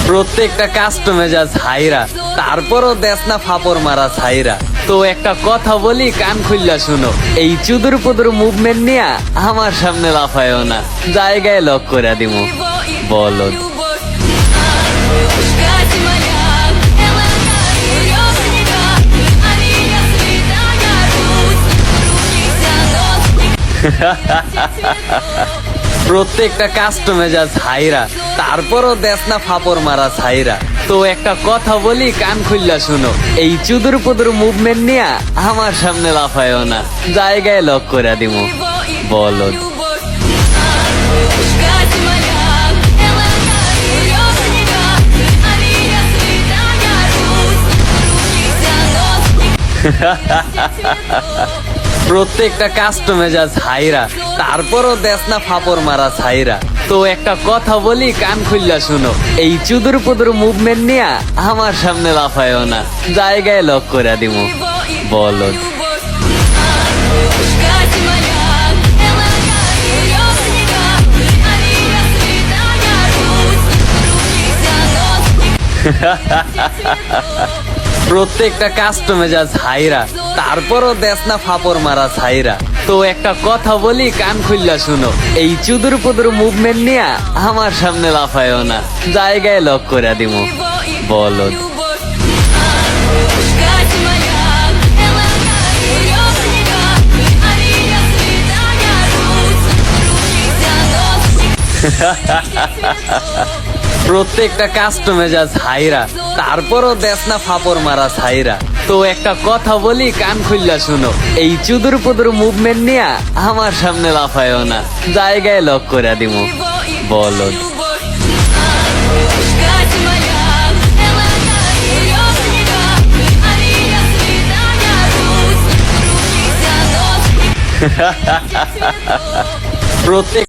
প্রত্যেকটা কাস্টমে যা ছাইরা, তারপরও দেশ না ফাপড় মারা ছাইরা। তো একটা কথা বলি, কান খুললা শুনো, এই চুদুর পুদুর মুভমেন্ট নিয়ে আমার সামনে লাফায়ও না, জায়গায় লক করে দিমু। বলো প্রত্যেকটা কাস্টমে যা ছাইরা, তারপরও দেশ না ফাপড় মারা ছাইরা। তো একটা কথা বলি, কান খুললা শুনো, এই চুদুর পুদুর মুভমেন্ট নিয়ে আমার সামনে লাফায়ও না, জায়গায় লক করে দিমু। বলো প্রত্যেকটা কাস্টমে যা ছাইরা, তারপরও দেশ না ফাপড় মারা ছাইরা। তো একটা কথা বলি, কান খুললা শুনো, এই চুদুর পুদুর মুভমেন্ট নিয়ে আমার সামনে লাফায়ও না, জায়গায় লক করে দিমু। বলো প্রত্যেকটা কাস্টমে যা ছাইরা, তারপরও দেশ না ফাপড় মারা ছাইরা। তো একটা কথা বলি, কান খুললা শুনো, এই চুদুর পুদুর মুভমেন্ট নিয়ে আমার সামনে লাফায়ও না, জায়গায় লক করে দিমু। বলো প্রত্যেকটা কাস্টমে যা ছাইরা, তারপরও দেশ না ফাপড় মারা ছাইরা। তো একটা কথা বলি, কান খুললা শুনো, এই চুদুর পুদুর মুভমেন্ট নিয়ে আমার সামনে লাফায়ও না, জায়গায় লক করে দিমু। বলো প্রত্যেক